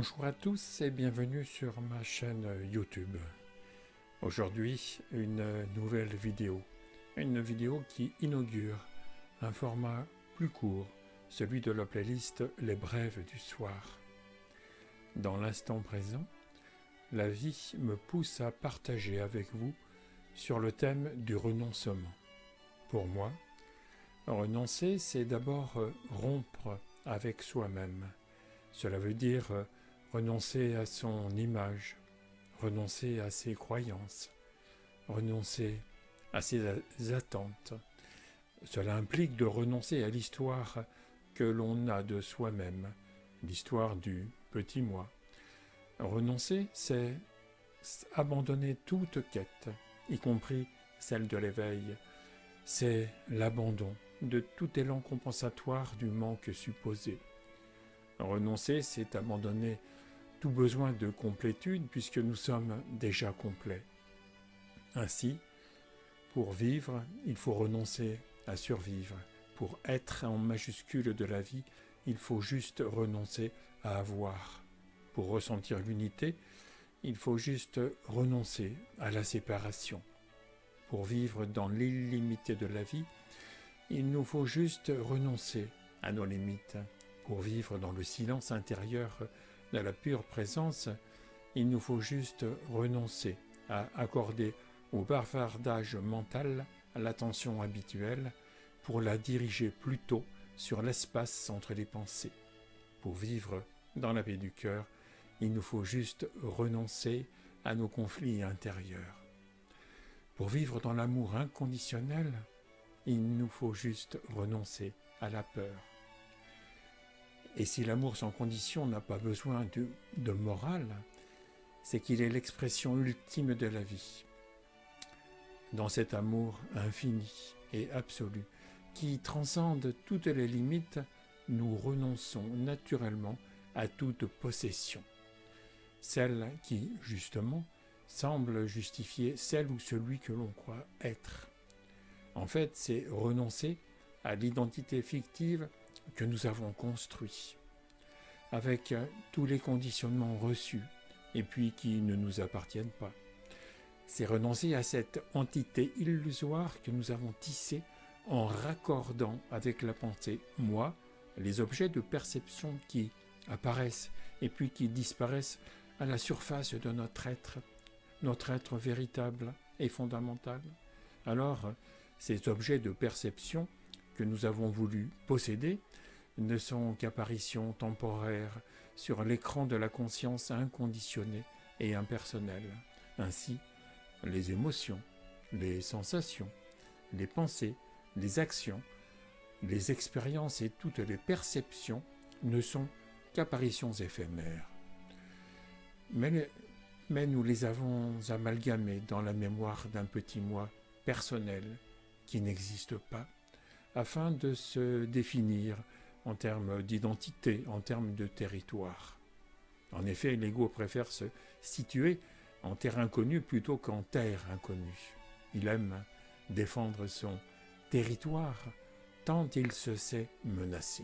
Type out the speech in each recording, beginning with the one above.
Bonjour à tous et bienvenue sur ma chaîne YouTube. Aujourd'hui, une nouvelle vidéo. Une vidéo qui inaugure un format plus court, celui de la playlist Les Brèves du soir. Dans l'instant présent, la vie me pousse à partager avec vous sur le thème du renoncement. Pour moi, renoncer, c'est d'abord rompre avec soi-même. Cela veut dire renoncer à son image, renoncer à ses croyances, renoncer à ses attentes. Cela implique de renoncer à l'histoire que l'on a de soi-même, l'histoire du petit moi. Renoncer, c'est abandonner toute quête, y compris celle de l'éveil. C'est l'abandon de tout élan compensatoire du manque supposé. Renoncer, c'est abandonner tout besoin de complétude puisque nous sommes déjà complets. Ainsi, pour vivre, il faut renoncer à survivre. Pour être en majuscule de la vie, il faut juste renoncer à avoir. Pour ressentir l'unité, il faut juste renoncer à la séparation. Pour vivre dans l'illimité de la vie, il nous faut juste renoncer à nos limites. Pour vivre dans le silence intérieur de la pure présence, il nous faut juste renoncer à accorder au bavardage mental l'attention habituelle pour la diriger plutôt sur l'espace entre les pensées. Pour vivre dans la paix du cœur, il nous faut juste renoncer à nos conflits intérieurs. Pour vivre dans l'amour inconditionnel, il nous faut juste renoncer à la peur. Et si l'amour sans condition n'a pas besoin de morale, c'est qu'il est l'expression ultime de la vie. Dans cet amour infini et absolu, qui transcende toutes les limites, nous renonçons naturellement à toute possession. Celle qui, justement, semble justifier celle ou celui que l'on croit être. En fait, c'est renoncer à l'identité fictive que nous avons construit, avec tous les conditionnements reçus et puis qui ne nous appartiennent pas. C'est renoncer à cette entité illusoire que nous avons tissée en raccordant avec la pensée moi les objets de perception qui apparaissent et puis qui disparaissent à la surface de notre être véritable et fondamental. Alors, ces objets de perception que nous avons voulu posséder ne sont qu'apparitions temporaires sur l'écran de la conscience inconditionnée et impersonnelle. Ainsi, les émotions, les sensations, les pensées, les actions, les expériences et toutes les perceptions ne sont qu'apparitions éphémères. Mais nous les avons amalgamées dans la mémoire d'un petit moi personnel qui n'existe pas, afin de se définir en termes d'identité, en termes de territoire. En effet, l'ego préfère se situer en terre inconnue plutôt qu'en terre inconnue. Il aime défendre son territoire tant il se sait menacé.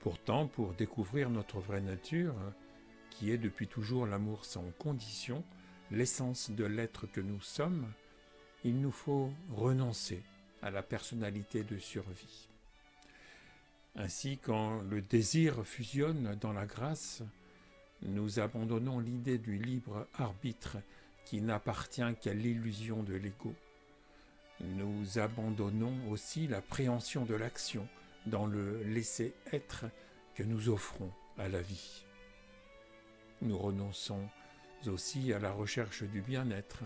Pourtant, pour découvrir notre vraie nature, qui est depuis toujours l'amour sans condition, l'essence de l'être que nous sommes, il nous faut renoncer à la personnalité de survie. Ainsi, quand le désir fusionne dans la grâce, nous abandonnons l'idée du libre arbitre qui n'appartient qu'à l'illusion de l'ego. Nous abandonnons aussi la préhension de l'action dans le laisser-être que nous offrons à la vie. Nous renonçons aussi à la recherche du bien-être,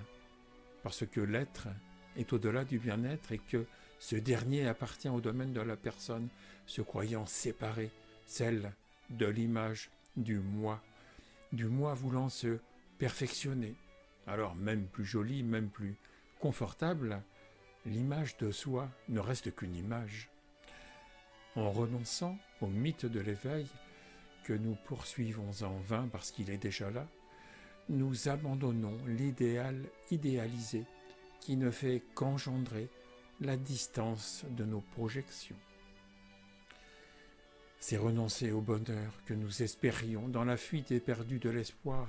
parce que l'être est au-delà du bien-être et que ce dernier appartient au domaine de la personne se croyant séparée, celle de l'image du moi voulant se perfectionner. Alors même plus jolie, même plus confortable, l'image de soi ne reste qu'une image. En renonçant au mythe de l'éveil que nous poursuivons en vain parce qu'il est déjà là, nous abandonnons l'idéal idéalisé qui ne fait qu'engendrer la distance de nos projections. C'est renoncer au bonheur que nous espérions dans la fuite éperdue de l'espoir,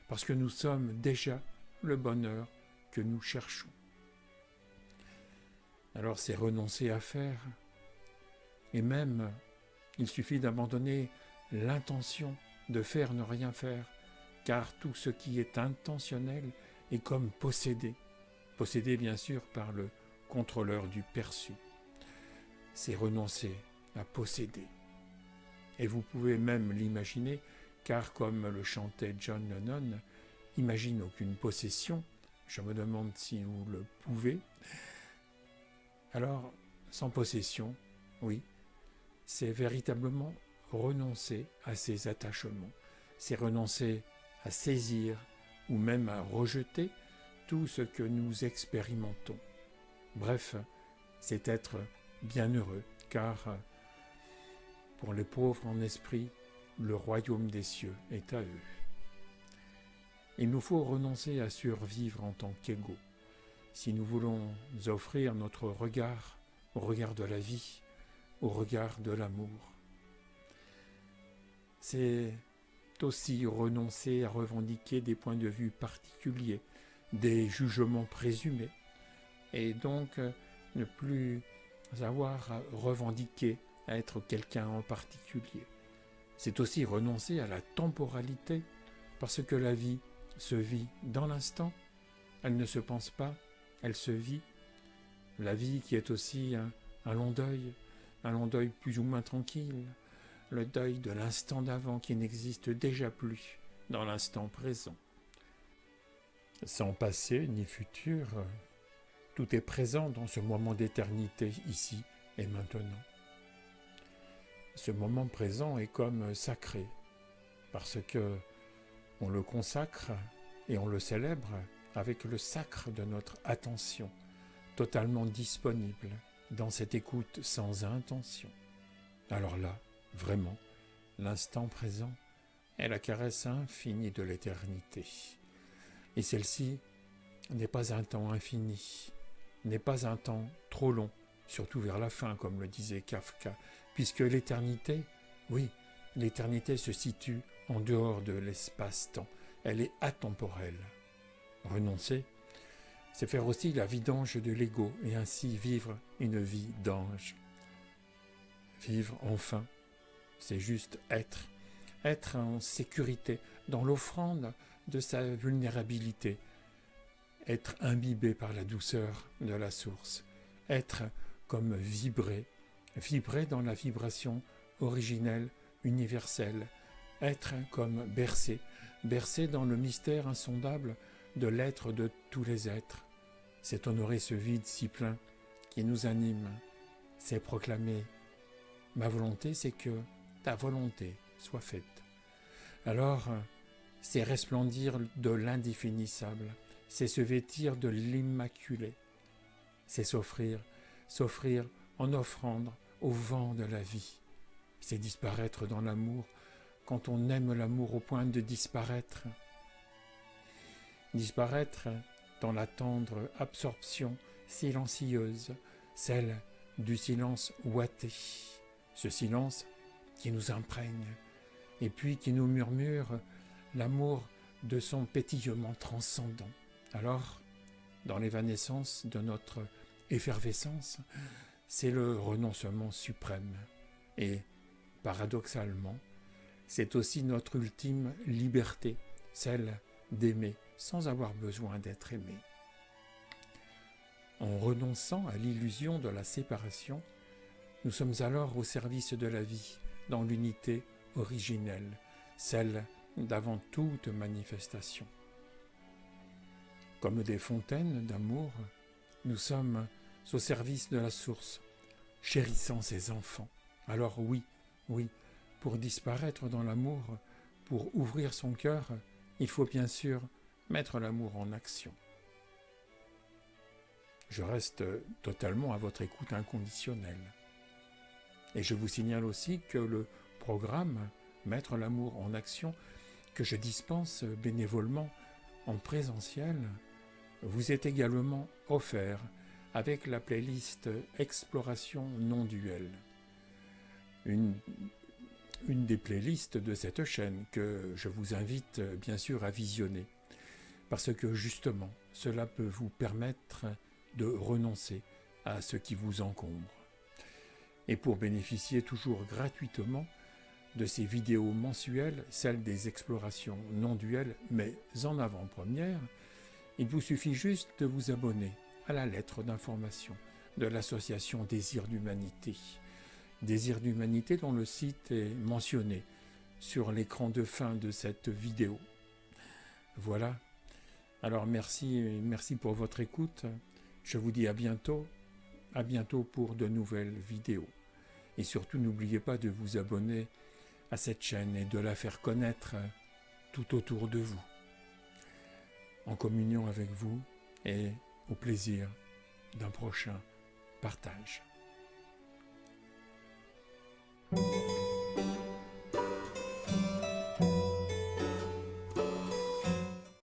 parce que nous sommes déjà le bonheur que nous cherchons. Alors c'est renoncer à faire, et même il suffit d'abandonner l'intention de faire ne rien faire, car tout ce qui est intentionnel est comme possédé bien sûr par le contrôleur du perçu. C'est renoncer à posséder. Et vous pouvez même l'imaginer, car comme le chantait John Lennon, imagine aucune possession, je me demande si vous le pouvez. Alors, sans possession, oui, c'est véritablement renoncer à ses attachements, c'est renoncer à saisir ou même à rejeter tout ce que nous expérimentons. Bref, c'est être bienheureux, car pour les pauvres en esprit, le royaume des cieux est à eux. Il nous faut renoncer à survivre en tant qu'égaux, si nous voulons offrir notre regard au regard de la vie, au regard de l'amour. C'est aussi renoncer à revendiquer des points de vue particuliers, des jugements présumés, et donc ne plus avoir à revendiquer à être quelqu'un en particulier. C'est aussi renoncer à la temporalité, parce que la vie se vit dans l'instant, elle ne se pense pas, elle se vit. La vie qui est aussi un long deuil plus ou moins tranquille, le deuil de l'instant d'avant qui n'existe déjà plus dans l'instant présent. Sans passé ni futur, tout est présent dans ce moment d'éternité ici et maintenant. Ce moment présent est comme sacré, parce que on le consacre et on le célèbre avec le sacre de notre attention, totalement disponible dans cette écoute sans intention. Alors là, vraiment, l'instant présent est la caresse infinie de l'éternité. Et celle-ci n'est pas un temps infini, n'est pas un temps trop long, surtout vers la fin, comme le disait Kafka, puisque l'éternité, oui, l'éternité se situe en dehors de l'espace-temps, elle est atemporelle. Renoncer, c'est faire aussi la vidange de l'ego et ainsi vivre une vie d'ange. Vivre enfin, c'est juste être en sécurité, dans l'offrande de sa vulnérabilité, être imbibé par la douceur de la source, être comme vibrer dans la vibration originelle, universelle, être comme bercé dans le mystère insondable de l'être de tous les êtres. C'est honorer ce vide si plein qui nous anime, c'est proclamer « Ma volonté, c'est que ta volonté soit faite ». Alors, c'est resplendir de l'indéfinissable, c'est se vêtir de l'immaculé, c'est s'offrir en offrande au vent de la vie, c'est disparaître dans l'amour quand on aime l'amour au point de disparaître dans la tendre absorption silencieuse, celle du silence ouaté, ce silence qui nous imprègne et puis qui nous murmure l'amour de son pétillement transcendant. Alors, dans l'évanescence de notre effervescence, c'est le renoncement suprême. Et, paradoxalement, c'est aussi notre ultime liberté, celle d'aimer sans avoir besoin d'être aimé. En renonçant à l'illusion de la séparation, nous sommes alors au service de la vie, dans l'unité originelle, celle d'avant toute manifestation. Comme des fontaines d'amour, nous sommes au service de la source, chérissant ses enfants. Alors oui, pour disparaître dans l'amour, pour ouvrir son cœur, il faut bien sûr mettre l'amour en action. Je reste totalement à votre écoute inconditionnelle. Et je vous signale aussi que le programme Mettre l'amour en action, que je dispense bénévolement en présentiel, vous est également offert avec la playlist Exploration non-duel. Une une des playlists de cette chaîne que je vous invite bien sûr à visionner. Parce que justement, cela peut vous permettre de renoncer à ce qui vous encombre. Et pour bénéficier toujours gratuitement de ces vidéos mensuelles, celles des explorations non duelles, mais en avant-première, il vous suffit juste de vous abonner à la lettre d'information de l'association Désir d'Humanité. Désir d'Humanité dont le site est mentionné sur l'écran de fin de cette vidéo. Voilà. Alors merci pour votre écoute. Je vous dis à bientôt pour de nouvelles vidéos. Et surtout, n'oubliez pas de vous abonner à cette chaîne et de la faire connaître tout autour de vous. En communion avec vous et au plaisir d'un prochain partage.